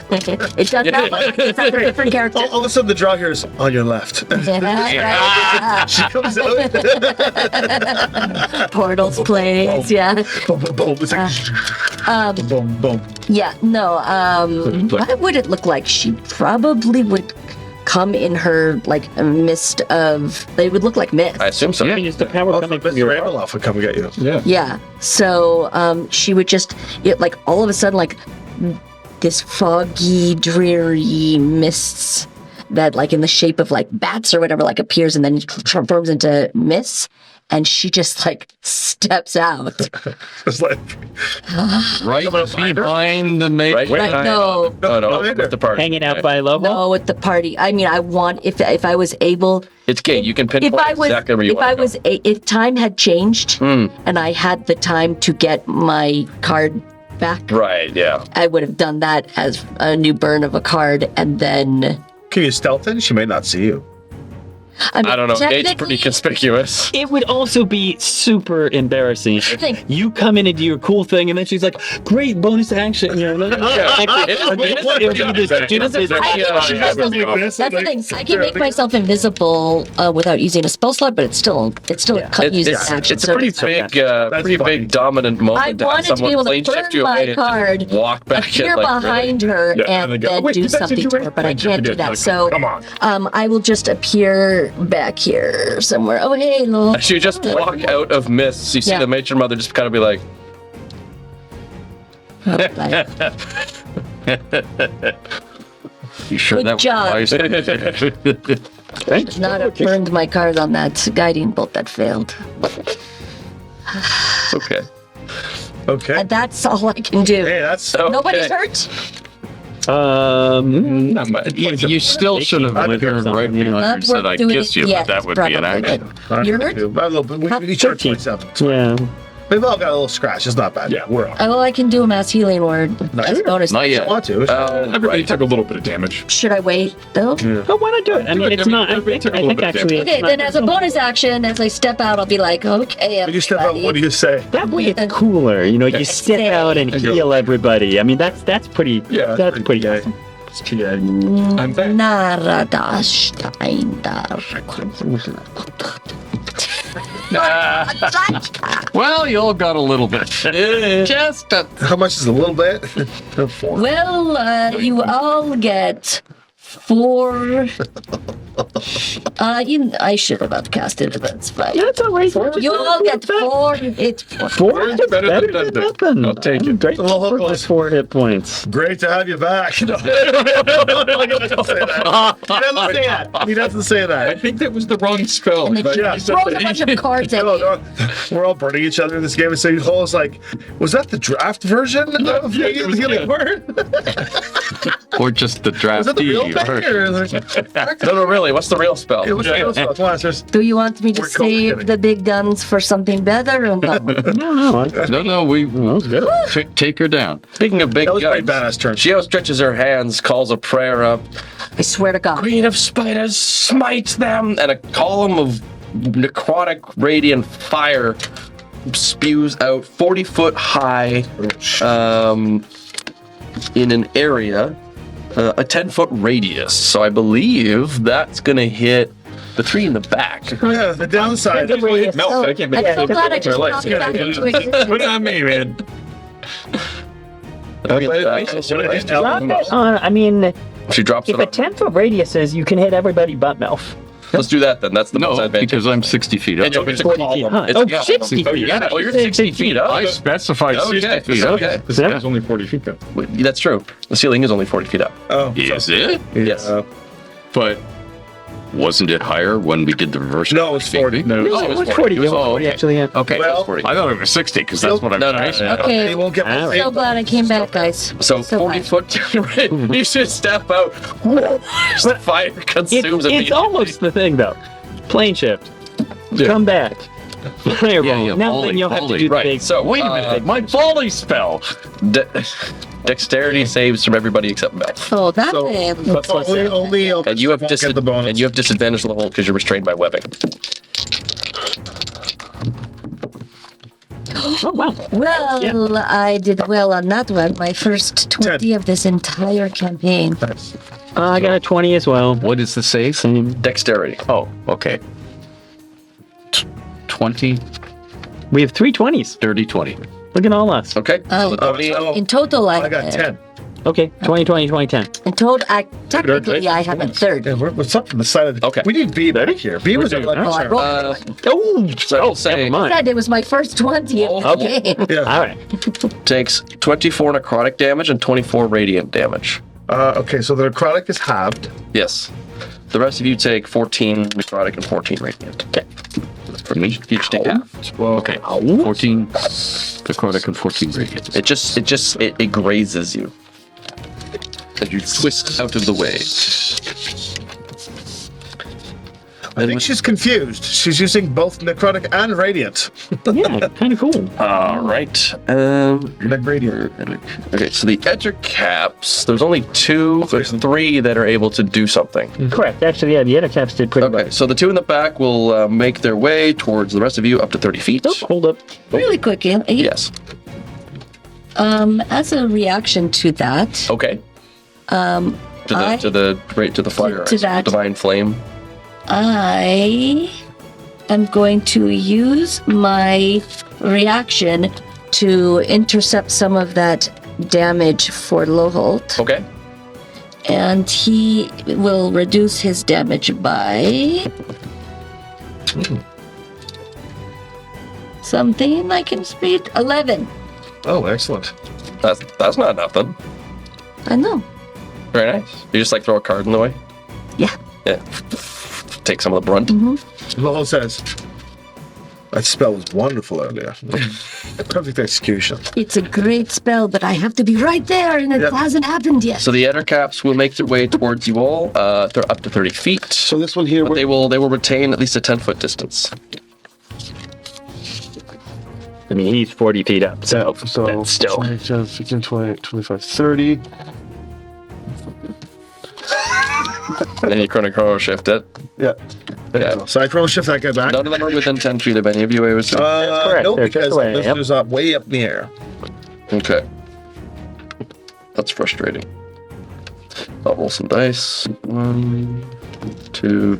not look. It's like a different character. All of a sudden, the draw here is on your left. Yeah, She comes out. right. Portals plays, yeah. Boom, boom, boom. It's like boom, boom. Yeah, no, what would it look like? She probably would come in her, like, a mist of, they would look like mist. I assume so. I mean, is the power Oh, coming Mr. from your Randolph would come and get you. Yeah. Yeah, so, she would just, like, all of a sudden, like, this foggy, dreary mists that, like, in the shape of, like, bats or whatever, like, appears and then transforms into mists. And she just, like, steps out. It's like, Right behind the main. Right? Right, no. No, with the party. hanging out by Lobo? No, at the party. I mean, I want, if I was able, It's gay. You can if pinpoint I was, exactly where you if want I to go. was, if time had changed and I had the time to get my card back, Right, yeah. I would have done that as a new burn of a card, and then. can you stealth in? She may not see you. I, mean, I don't know. Gate's pretty technically- conspicuous. It would also be super embarrassing. think- You come in and do your cool thing, and then she's like, "Great bonus action!" You know, That's the thing. I can make myself invisible without using a spell slot, but it's still using action. It's a so pretty funny. big dominant moment I to have wanted to be someone able plane to shift burn you away my and card, just walk back appear in like behind her, Yeah, and go, then "Wait, do that's something what you to her, read?" but I can't do that. Like, So, come on. I will just appear back here somewhere. Oh, hey, Lol. As you just walk out of mists, you see Yeah. the matron mother just kind of be like, You sure Good that job. was wise? Not have burned my card on that guiding bolt that failed. okay. Okay. And that's all I can do. Hey, that's Okay. Nobody's hurt. Not much. You still should have I'd appeared right behind and said I kiss you, but that would be an action. You hurt? A little bit. We charge 27. Yeah. We've all got a little scratch. It's not bad. Yeah, we're on. Well, I can do a mass healing word as a bonus. Not I yet. want to. Everybody took a little bit of damage. Should I wait though? Oh, why not do it? I mean, it's not. I think actually. it's Okay, not- then as a bonus action, as I step out, I'll be like, okay, When you step out, what do you say? That way it's cooler. You know, you step out and heal everybody. I mean, that's pretty. Yeah, that's pretty gay. awesome. I'm back. Well, you all got a little bit. Just a How much is a little bit? 4. Well, you all get 4. I should have outcasted it. That's fine. That's all right. You all get 4 hit points. 4 It's better than nothing. I'll take it. Great. Well, hold on. 4 hit points. Great to have you back. He doesn't say that. He doesn't say I that. think that was the wrong spell. And they but yeah. throw a bunch of cards at No, you. no, we're all burning each other in this game. And so Cole's like, was that the draft version of the healing word? or just the Was that the real draftee. thing? Or like, No, really. What's the real spell? it was the real spell. Come on, sirs. Do you want me to We're totally save kidding. the big guns for something better or no? No. No, we take her down. Speaking of big That was pretty guns, badass turn. she outstretches her hands, calls a prayer up. I swear to God. Queen of spiders, smite them! And a column of necrotic radiant fire spews out 40 foot high in an area, a 10-foot radius. So I believe that's going to hit the 3 in the back. Yeah, the downside. Melt. I can't make I'm so glad I it. just popped back into existence. Put it on me, man. Drop it. I mean, She drops if it a up. 10-foot radius is, you can hit everybody but Melf. Let's do that then. That's the most No, advantage. because I'm 60 feet up. And it's a 40 feet column. high. It's Oh, a 60 feet. Yeah. Oh, you're 60 feet up. I specified 60 feet up. Okay. This guy's only 40 feet though. That's true. The ceiling is only 40 feet up. Oh, Is it? Yes. But wasn't it higher when we did the reverse? No, it's 40. No. No, it was 40. It was 40 actually, yeah. Okay. Well, 40. I thought it was 60 because that's what I'm No. saying. They Okay, won't get All my right. so glad I came back, guys. So 40 glad. foot, you should step out. The fire consumes It's almost the thing, though. Plane shift. Come back. Fireball. Yeah, Now volley, then you'll have to volley. do the Right, big... so Wait a minute. My volley spell. Dexterity saves from everybody except Mel. Oh, that So, man. but only And you have won't get the bonus. and you have disadvantage on the hold because you're restrained by webbing. Oh, wow. Well, I did well on that one. My first 20 of this entire campaign. I got a 20 as well. What is the save? Same. Dexterity. Oh, okay. 20, We have 3 20s. 30, 20. Look at all us. Okay. Oh. So Tony, In total, I got 10. Okay, 20, 20, 20, 10. In total, technically, I have a third. Yeah, what's up from the side of the... Okay. We need B back here. B was at like... Well, I rolled. Oh, so I'll say never mind. Said it was my first 20 of the game. Yeah. All right. takes 24 necrotic damage and 24 radiant damage. Okay, so the necrotic is halved. Yes. The rest of you take 14 necrotic and 14 radiant. Okay. For me? You each take half. Okay. 14 necrotic and 14 radiant. It grazes you. As you twist out of the way. I think she's confused. She's using both necrotic and radiant. Yeah, kind of cool. All right. Radiant. Okay, so the edger caps, there's only 2, there's 3 that are able to do something. Correct. Actually, yeah, the other caps did pretty well. Okay, so the 2 in the back will make their way towards the rest of you up to 30 feet. Oh, hold up. Really quick, Yes. as a reaction to that, Okay. I- To the fire. to that. Divine flame. I am going to use my reaction to intercept some of that damage for Loholt. Okay. And he will reduce his damage by something I can speed 11. Oh, excellent. That's not nothing. I know. Very nice. You just like throw a card in the way? Yeah. Yeah. Take some of the brunt. Lowell says, That spell was wonderful earlier. Perfect execution. It's a great spell, but I have to be right there, and it Yep. hasn't happened yet. So the ettercaps will make their way towards you all. They're up to 30 feet. So this one here, But they will retain at least a 10-foot distance. I mean, he's 40 feet up, so that's still. 20, 15, 20, 25, 30. And then you chrono shift it. Yeah. Yeah. So I chrono shift that guy back. None of them are within 10 feet of any of you, I would say. correct. Nope, They're just because away, this yep. is up way up in the air. Okay. That's frustrating. I'll roll some dice. 1, 2,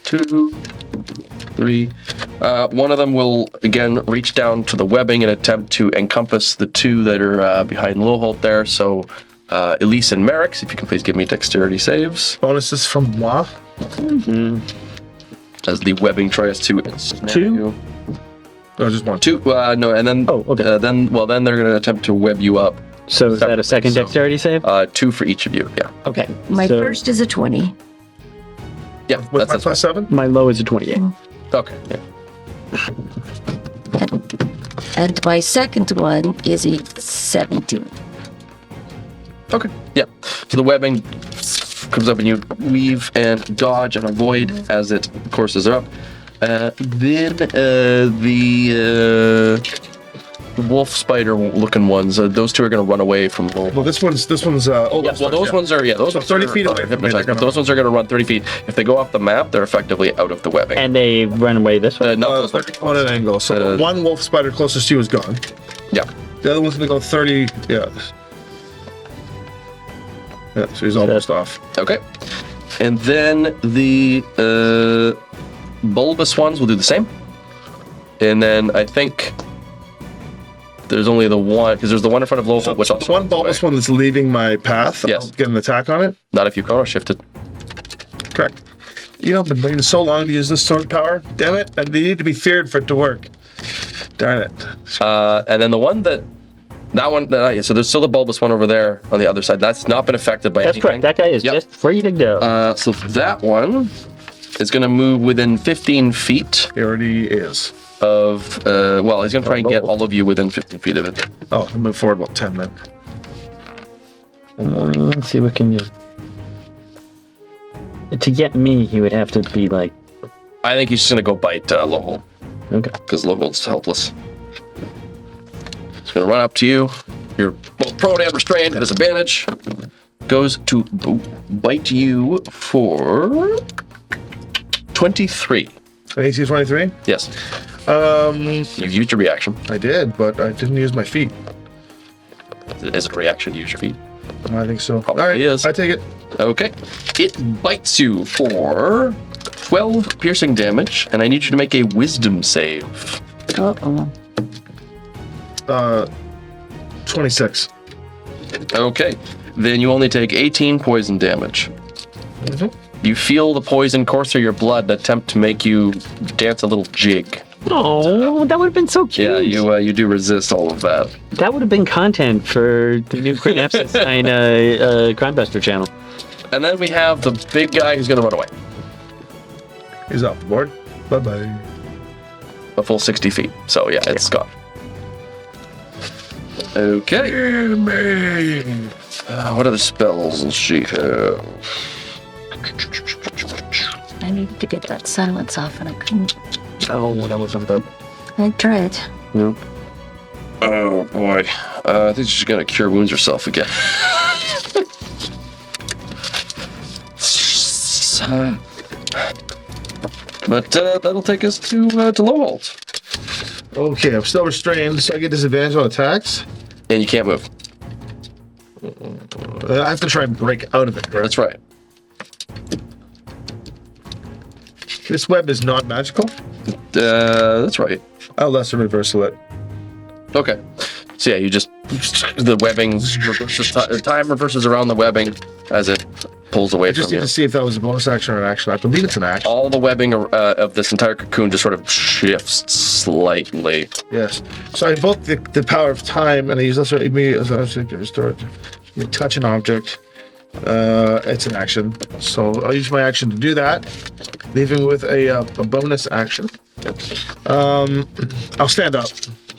3. One of them will, again, reach down to the webbing and attempt to encompass the two that are behind Lowholt there. So, Elise and Merrick's, if you can please give me dexterity saves. Bonuses from moi. As the webbing tries to ensnare 2? you. No, just one. 2, no, and then, Oh, okay. then they're going to attempt to web you up. So is that a second So- dexterity save? 2 for each of you, yeah. Okay. My so first is a 20. Yeah, With my that's plus 7? My low is a 28. okay. Yeah. And my second one is a 17. Okay. Yeah. So the webbing comes up and you weave and dodge and avoid as it courses up. Then the wolf spider looking ones, those two are going to run away from the Well, this one's. yeah, well, those ones are, those ones 30 are- feet are away from me, hypnotized, they're but those ones are going to run 30 feet. If they go off the map, they're effectively out of the webbing. And they run away this way? No, those ones are On an angle. So Uh, one wolf spider closest to you is gone. yeah. The other one's gonna go 30. Yeah. Yeah. So he's almost off. Okay. And then the bulbous ones will do the same. And then I think there's only the one, because there's the one in front of Lowholt, which also One bulbous one that's leaving my path. Yes. I'll get an attack on it. not if you chrono shifted. Correct. You know, I've been waiting so long to use this sword power. Damn it! I need to be feared for it to work. Darn it. And then the one that one, so there's still the bulbous one over there on the other side. That's not been affected by That's anything. correct. That guy is Yep. just free to go. So that one is going to move within 15 feet He already is. of, well, he's going to try and get all of you within 15 feet of it. Oh, I'll move forward about 10 then. Let's see what can you. To get me, he would have to be like. I think he's just going to go bite Lowholt, Okay. because Lowholt's helpless. He's going to run up to you. You're both prone and restrained at disadvantage. Goes to bite you for 23. AC 23? Yes. You've used your reaction. I did, but I didn't use my feet. Is it a reaction to use your feet? I think so. Probably All right, is. I take it. Okay. It bites you for 12 piercing damage, and I need you to make a wisdom save. Uh-oh. 26. Okay. Then you only take 18 poison damage. You feel the poison course through your blood and attempt to make you dance a little jig. Oh, that would have been so cute. Yeah, you do resist all of that. That would have been content for the new Krynn Crimebuster channel. And then we have the big guy who's going to run away. He's off the board. Bye-bye. A full 60 feet. So yeah, it's gone. Okay. What other spells does she have? I needed to get that silence off, and I couldn't. Oh, that was something. I tried. No. Oh boy. I think she's gonna cure wounds herself again. But that'll take us to Lowholt. Okay, I'm still restrained, so I get disadvantage on attacks. And you can't move. I have to try and break out of it, correct? That's right. This web is not magical. That's right. I'll lesser reversal it. Okay. So yeah, you just the webbing reverses, time reverses around the webbing as it pulls away I just from need you. to see if that was a bonus action or an action. I believe it's an action. All the webbing of this entire cocoon just sort of shifts slightly. Yes. So I invoke the power of time, and I use this immediately as I restore it. You touch an object. It's an action. So I'll use my action to do that, leaving with a bonus action. I'll stand up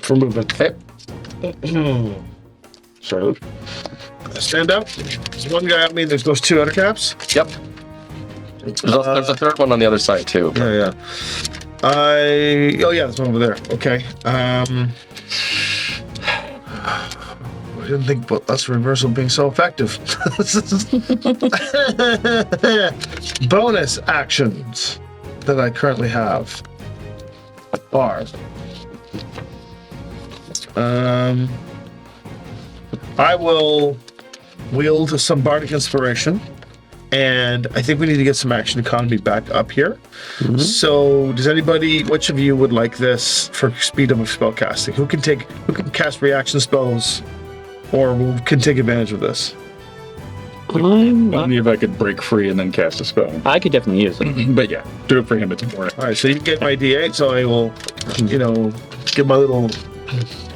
for movement. Okay. So, stand up. There's one guy at me. There's those two other caps. Yep. There's a third one on the other side too. Yeah. There's one over there. Okay. I didn't think about us reversal being so effective. Bonus actions that I currently have are. I will wield some bardic inspiration. And I think we need to get some action economy back up here. Mm-hmm. So, which of you would like this for speed of spell casting? Who can cast reaction spells, or can take advantage of this? Only if I could break free and then cast a spell. I could definitely use it. But yeah, do it for him. It's important. All right, so you get my D8. So I will, give my little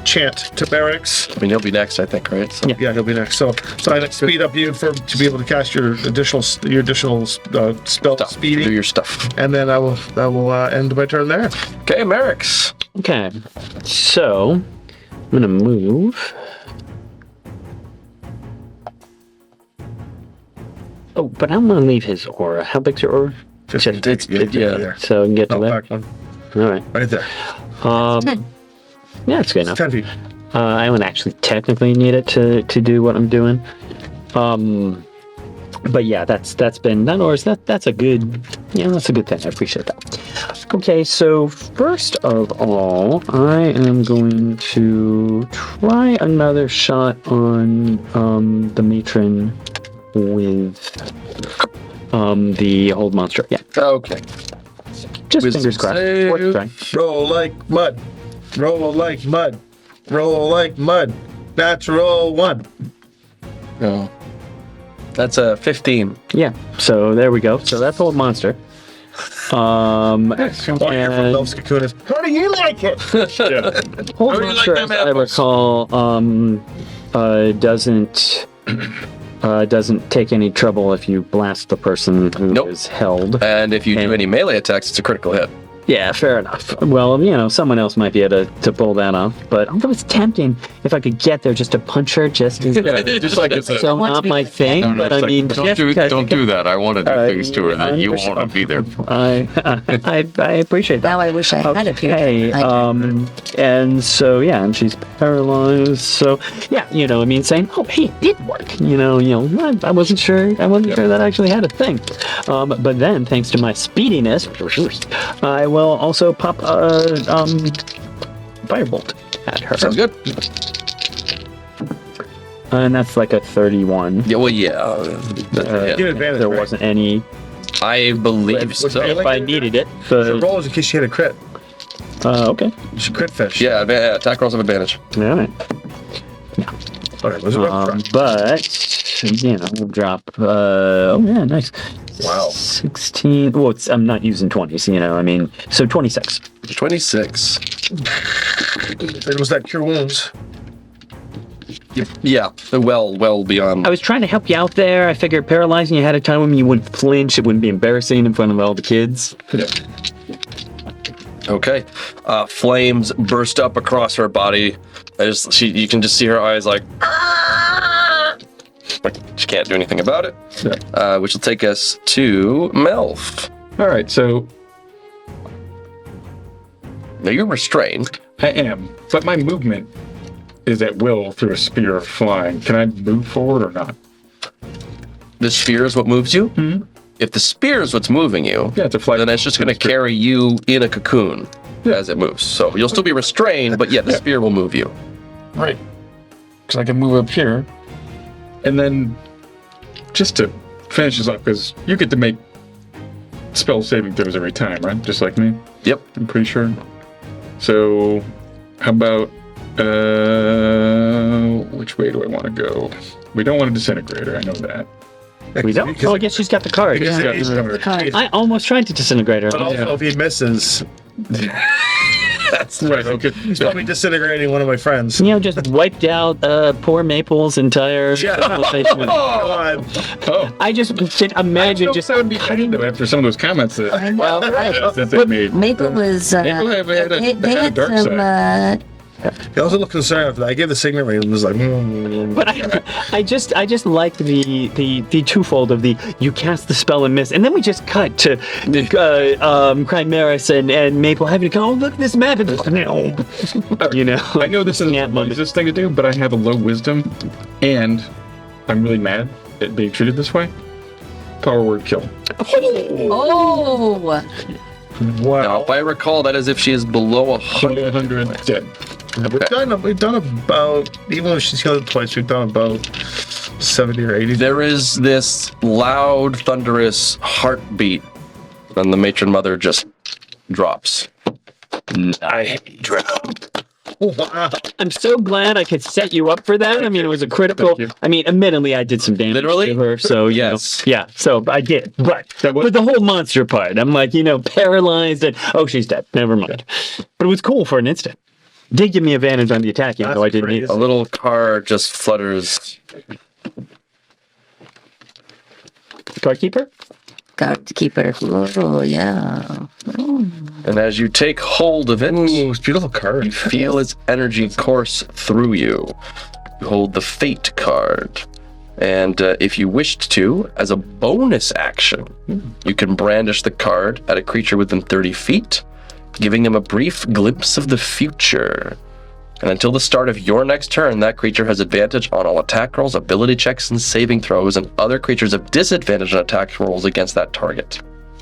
chant to barracks. I mean, he'll be next, I think, right? So. Yeah, he'll be next. So I speed up you to be able to cast your additional spell speeding. Do your stuff. And then I will end my turn there. Okay, Merrick's. Okay, so I'm gonna move. Oh, but I'm gonna leave his aura. How big's your aura? Yeah. So I can get to that. Back one. All right. Right there. Yeah, it's good enough. 10 feet. I don't actually technically need it to do what I'm doing. But yeah, that's been that, or is that's a good thing. I appreciate that. Okay, so first of all, I am going to try another shot on the matron with the hold monster. Yeah. Okay. Just Wisdom fingers crossed. save. Worth trying. Roll like mud. Roll like mud. Roll like mud. Natural 1. No. That's a 15. Yeah. So there we go. So that's hold monster. And Those cocoons. How do you like it? hold How do you monster, like them as I apples? recall, doesn't take any trouble if you blast the person who Nope. is held. And if you do any melee attacks, it's a critical hit. Yeah, fair enough. Well, someone else might be able to pull that off. But although it's tempting, if I could get there just to punch her, just as Just like it's so not my thing. No, but it's I like, mean, Don't do that. I want to do things to her that you want to be there. I appreciate that. Now I wish I had appeared. Okay, and so yeah, and she's paralyzed. So yeah, saying, oh hey, it did work. I wasn't sure that actually had a thing. But then, thanks to my speediness, I will also pop firebolt at her. Sounds good. And that's like a 31. Yeah, well, yeah. Get advantage. There right? wasn't any. I believe so. If I needed it. The roll is in case you hit a crit. Okay. You should crit fish. Yeah, attack rolls have advantage. All right. All right, was it But we'll drop. Oh yeah, nice. Wow. 16. Well, I'm not using 20s. So 26. 26. It was that cure wounds. Yeah, well beyond. I was trying to help you out there. I figured paralyzing you ahead of time when you wouldn't flinch, it wouldn't be embarrassing in front of all the kids. Okay. Flames burst up across her body. You can just see her eyes like she can't do anything about it. Which will take us to Melf. All right, so Now you're restrained. I am, but my movement is at will through a sphere of flying. Can I move forward or not? The sphere is what moves you. Mm-hmm. If the spear is what's moving you, Yeah, it's a flight. then it's just going to carry you in a cocoon as it moves. So you'll still be restrained, but yeah, the spear will move you. Right. Because I can move up here. And then, just to finish this up, because you get to make spell saving throws every time, right? Just like me? Yep. I'm pretty sure. So, how about, which way do I want to go? We don't want a disintegrator, I know that. We don't? Oh, I guess she's got the card. Because Yeah. it's got- I almost tried to disintegrate her. But also, if he misses, That's Right. Okay. He's probably disintegrating one of my friends. Just wiped out poor Maple's entire civilization. God. Oh. I just imagine That would be cutting though after some of those comments that, that they made. Maple was. Maple had a they had dark some. He also looked concerned after that. I gave the signet ring and was like, But I just like the twofold of the you cast the spell and miss, and then we just cut to Chimeras and Maple having to go, oh, look at this map, and I know this isn't the wisest thing to do, but I have a low wisdom, and I'm really mad at being treated this way. Power word kill. Oh! wow. Now, if I recall, that is if she is below 100. 100 dead. We've done about, even if she's killed it twice, we've done about 70 or 80. There is this loud, thunderous heartbeat, and the matron mother just drops. I drown. Wow. I'm so glad I could set you up for that. I mean, it was a critical. Thank you. I mean, admittedly, I did some damage Literally? to her, so Yes. yeah, so I did. But That was- with the whole monster part, I'm like, paralyzed, and she's dead. Never mind. But it was cool for an instant. Did give me advantage on the attack, even though I didn't need That's A little car just flutters. Card keeper. Guardkeeper. Oh, yeah. And as you take hold of it, Ooh, it's a beautiful card. you feel its energy course through you. You hold the Fate card. And if you wished to, as a bonus action, you can brandish the card at a creature within 30 feet, giving them a brief glimpse of the future. And until the start of your next turn, that creature has advantage on all attack rolls, ability checks, and saving throws, and other creatures have disadvantage on attack rolls against that target.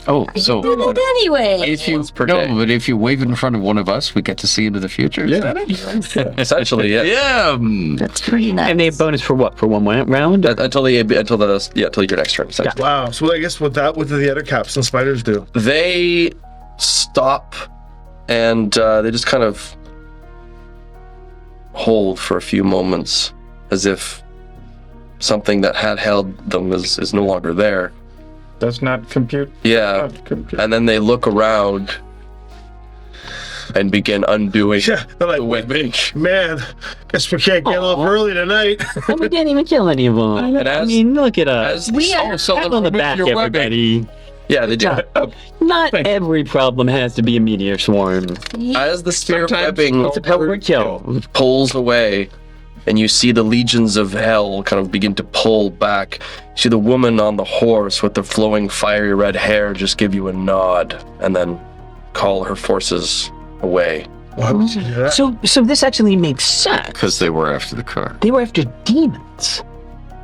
Oh, Did so it anyway. if you per day. but if you wave in front of one of us, we get to see into the future. Is Yeah. that it? Essentially, yeah. Yeah. That's pretty nice. And they have bonus for what? For one round? Until your next turn. Essentially. Wow. So I guess what do the other caps and spiders do? They stop and they just kind of hold for a few moments as if something that had held them is no longer there. Does not compute. Yeah. Not compute. And then they look around and begin undoing Yeah. They're the like, webbing. man, guess we can't get up early tonight. And we didn't even kill any of them. And I as- mean, look at us. as- We are. Pat on the back, everybody. Yeah, they do. Not Thanks. every problem has to be a meteor swarm. As the spear Sometimes webbing It's a power kill. pulls away and you see the legions of hell kind of begin to pull back. You see the woman on the horse with the flowing fiery red hair just give you a nod and then call her forces away. Why would you do that? So this actually makes sense. Because they were after the car. They were after demons.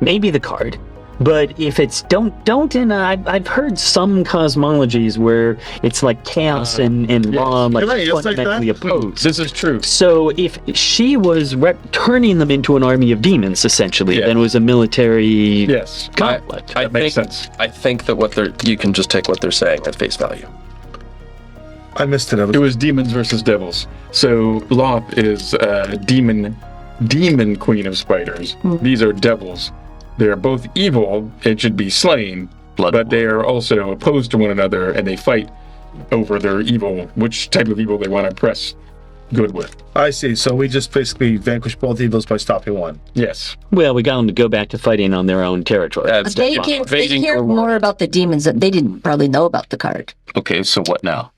Maybe the card. But if it's don't, and I've heard some cosmologies where it's like chaos and law, like You're right, it's like fundamentally that. opposed. This is true. So if she was turning them into an army of demons, essentially, Yeah. then it was a military Yes. conflict. I That makes think, sense. I think that you can just take what they're saying at face value. I missed it. It was demons versus devils. So Loth is demon queen of spiders. These are devils. They are both evil and should be slain, Blood but they are also opposed to one another, and they fight over their evil, which type of evil they want to press good with. I see. So we just basically vanquished both evils by stopping one. Yes. Well, we got them to go back to fighting on their own territory. But they Invading cared or more about the demons that they didn't probably know about the card. Okay, so what now?